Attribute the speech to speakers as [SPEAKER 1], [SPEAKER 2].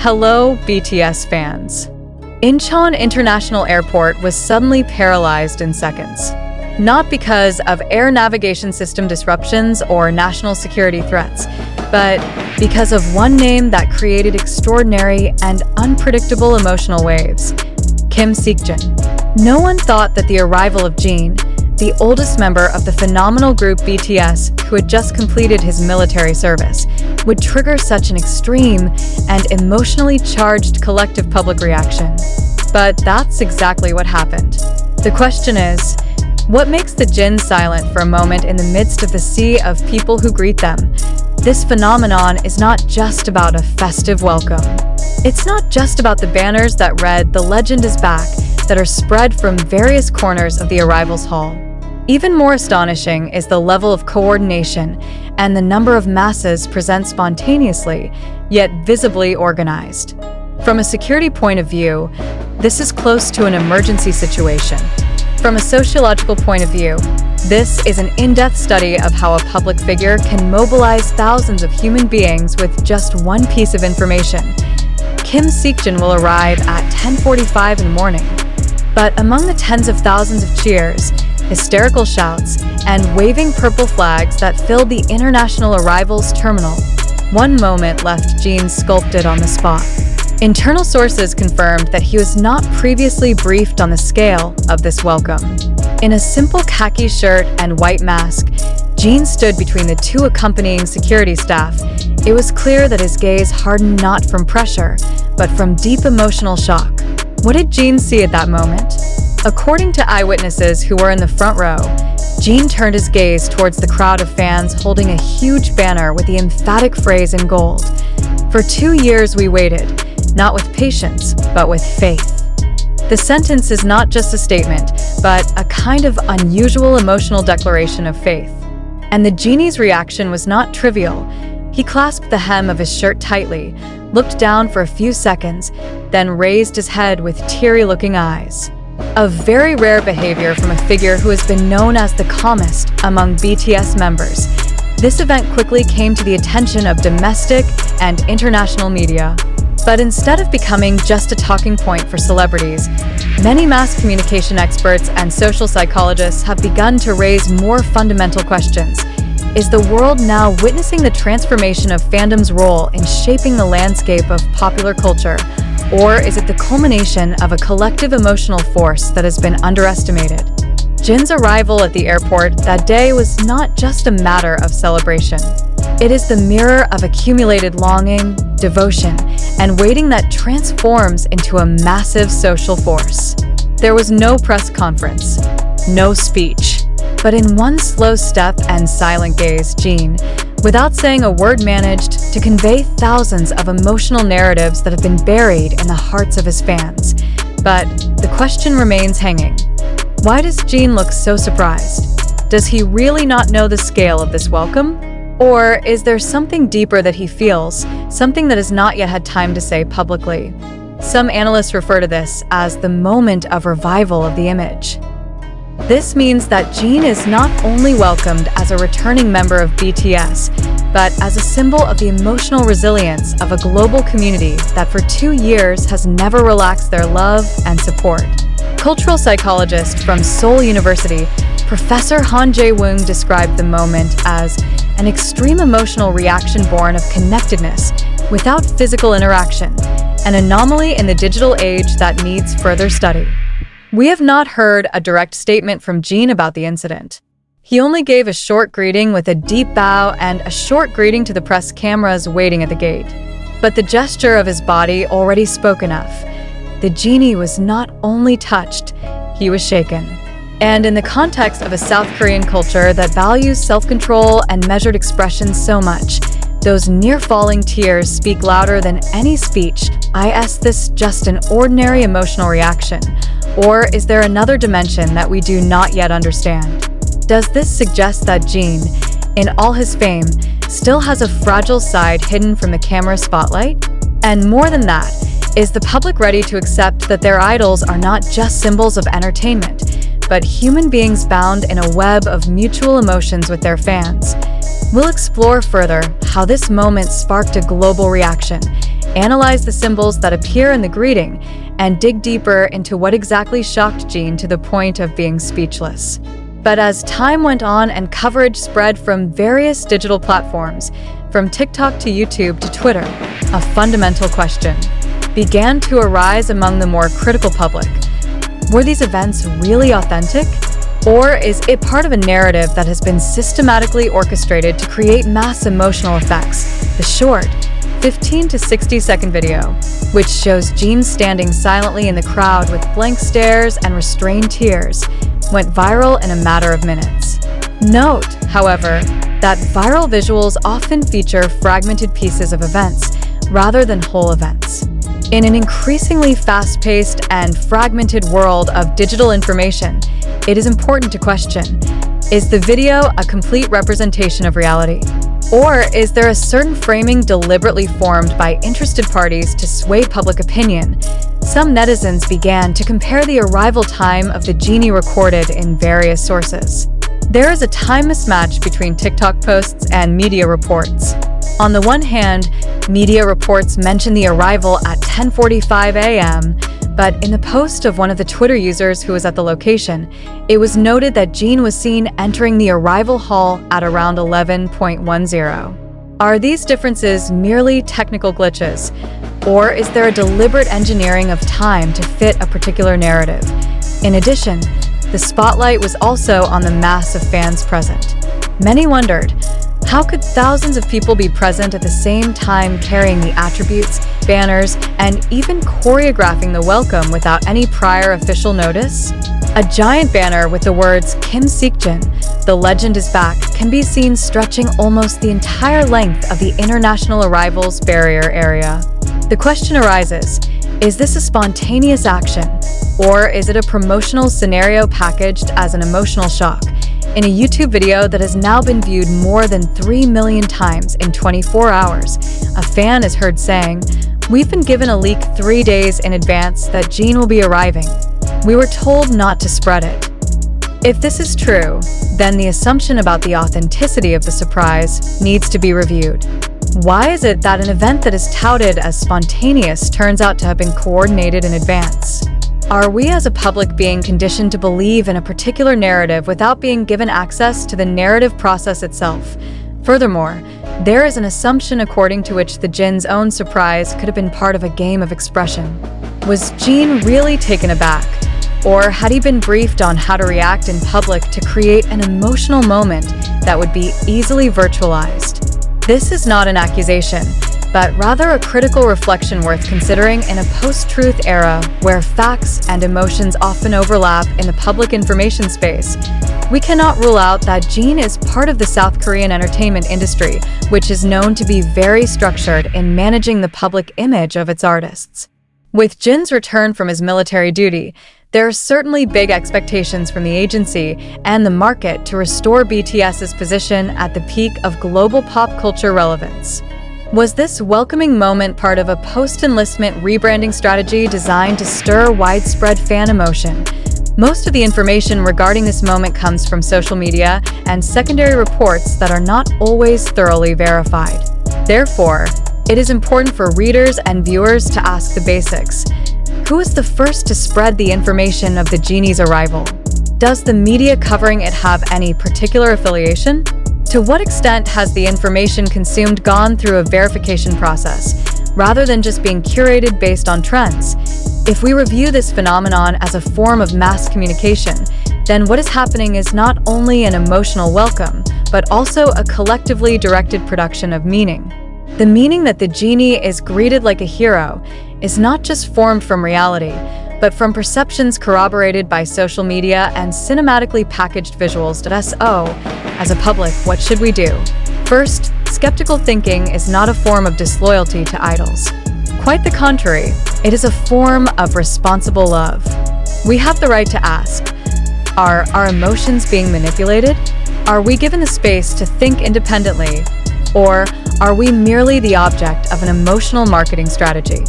[SPEAKER 1] Hello, BTS fans. Incheon International Airport was suddenly paralyzed in seconds. Not because of air navigation system disruptions or national security threats, but because of one name that created extraordinary and unpredictable emotional waves: Kim Seokjin. No one thought that the arrival of Jin, the oldest member of the phenomenal group BTS who had just completed his military service, would trigger such an extreme and emotionally charged collective public reaction. But that's exactly what happened. The question is, what makes the Jin silent for a moment in the midst of the sea of people who greet them? This phenomenon is not just about a festive welcome. It's not just about the banners that read "The legend is back" that are spread from various corners of the arrivals hall. Even more astonishing is the level of coordination and the number of masses present spontaneously, yet visibly organized. From a security point of view, this is close to an emergency situation. From a sociological point of view, this is an in-depth study of how a public figure can mobilize thousands of human beings with just one piece of information. Kim Seokjin will arrive at 10:45 in the morning. But among the tens of thousands of cheers, hysterical shouts, and waving purple flags that filled the international arrivals terminal, one moment left Jin sculpted on the spot. Internal sources confirmed that he was not previously briefed on the scale of this welcome. In a simple khaki shirt and white mask, Jin stood between the two accompanying security staff. It was clear that his gaze hardened not from pressure, but from deep emotional shock. What did Jin see at that moment? According to eyewitnesses who were in the front row, Jin turned his gaze towards the crowd of fans holding a huge banner with the emphatic phrase in gold: "For 2 years we waited, not with patience, but with faith." The sentence is not just a statement, but a kind of unusual emotional declaration of faith. And the genie's reaction was not trivial. He clasped the hem of his shirt tightly, looked down for a few seconds, then raised his head with teary-looking eyes. A very rare behavior from a figure who has been known as the calmest among BTS members. This event quickly came to the attention of domestic and international media. But instead of becoming just a talking point for celebrities, many mass communication experts and social psychologists have begun to raise more fundamental questions. Is the world now witnessing the transformation of fandom's role in shaping the landscape of popular culture? Or is it the culmination of a collective emotional force that has been underestimated? Jin's arrival at the airport that day was not just a matter of celebration. It is the mirror of accumulated longing, devotion, and waiting that transforms into a massive social force. There was no press conference, no speech, but in one slow step and silent gaze, Jin, without saying a word, managed to convey thousands of emotional narratives that have been buried in the hearts of his fans. But the question remains hanging. Why does Jin look so surprised? Does he really not know the scale of this welcome? Or is there something deeper that he feels, something that has not yet had time to say publicly? Some analysts refer to this as the moment of revival of the image. This means that Jin is not only welcomed as a returning member of BTS, but as a symbol of the emotional resilience of a global community that for 2 years has never relaxed their love and support. Cultural psychologist from Seoul University, Professor Han Jae-woong described the moment as an extreme emotional reaction born of connectedness without physical interaction, an anomaly in the digital age that needs further study. We have not heard a direct statement from Jin about the incident. He only gave a short greeting with a deep bow and a short greeting to the press cameras waiting at the gate. But the gesture of his body already spoke enough. The genie was not only touched, he was shaken. And in the context of a South Korean culture that values self-control and measured expression so much, those near-falling tears speak louder than any speech. I ask, this just an ordinary emotional reaction? Or is there another dimension that we do not yet understand? Does this suggest that Jin, in all his fame, still has a fragile side hidden from the camera spotlight? And more than that, is the public ready to accept that their idols are not just symbols of entertainment, but human beings bound in a web of mutual emotions with their fans? We'll explore further how this moment sparked a global reaction analyze the symbols that appear in the greeting, and dig deeper into what exactly shocked Jin to the point of being speechless. But as time went on and coverage spread from various digital platforms, from TikTok to YouTube to Twitter, a fundamental question began to arise among the more critical public. Were these events really authentic? Or is it part of a narrative that has been systematically orchestrated to create mass emotional effects? The short, 15 to 60-second video, which shows Jin standing silently in the crowd with blank stares and restrained tears, went viral in a matter of minutes. Note, however, that viral visuals often feature fragmented pieces of events rather than whole events. In an increasingly fast-paced and fragmented world of digital information, it is important to question, is the video a complete representation of reality? Or is there a certain framing deliberately formed by interested parties to sway public opinion? Some netizens began to compare the arrival time of the genie recorded in various sources. There is a time mismatch between TikTok posts and media reports. On the one hand, media reports mention the arrival at 10:45 a.m., but in the post of one of the Twitter users who was at the location, it was noted that Jin was seen entering the arrival hall at around 11:10. Are these differences merely technical glitches, or is there a deliberate engineering of time to fit a particular narrative? In addition, the spotlight was also on the mass of fans present. Many wondered, how could thousands of people be present at the same time carrying the attributes, banners, and even choreographing the welcome without any prior official notice? A giant banner with the words Kim Seokjin, "The legend is back," can be seen stretching almost the entire length of the international arrivals barrier area. The question arises, is this a spontaneous action, or is it a promotional scenario packaged as an emotional shock? In a YouTube video that has now been viewed more than 3 million times in 24 hours, a fan is heard saying, "We've been given a leak 3 days in advance that Jin will be arriving. We were told not to spread it." If this is true, then the assumption about the authenticity of the surprise needs to be reviewed. Why is it that an event that is touted as spontaneous turns out to have been coordinated in advance? Are we as a public being conditioned to believe in a particular narrative without being given access to the narrative process itself? Furthermore, there is an assumption according to which the Jin's own surprise could have been part of a game of expression. Was Jin really taken aback? Or had he been briefed on how to react in public to create an emotional moment that would be easily virtualized? This is not an accusation, but rather a critical reflection worth considering in a post-truth era where facts and emotions often overlap in the public information space. We cannot rule out that Jin is part of the South Korean entertainment industry, which is known to be very structured in managing the public image of its artists. With Jin's return from his military duty, there are certainly big expectations from the agency and the market to restore BTS's position at the peak of global pop culture relevance. Was this welcoming moment part of a post-enlistment rebranding strategy designed to stir widespread fan emotion? Most of the information regarding this moment comes from social media and secondary reports that are not always thoroughly verified. Therefore, it is important for readers and viewers to ask the basics. Who was the first to spread the information of the genie's arrival? Does the media covering it have any particular affiliation? To what extent has the information consumed gone through a verification process, rather than just being curated based on trends? If we review this phenomenon as a form of mass communication, then what is happening is not only an emotional welcome, but also a collectively directed production of meaning. The meaning that the genie is greeted like a hero is not just formed from reality, but from perceptions corroborated by social media and cinematically packaged visuals. So, as a public, what should we do? First, skeptical thinking is not a form of disloyalty to idols. Quite the contrary, it is a form of responsible love. We have the right to ask, are our emotions being manipulated? Are we given the space to think independently? Or are we merely the object of an emotional marketing strategy?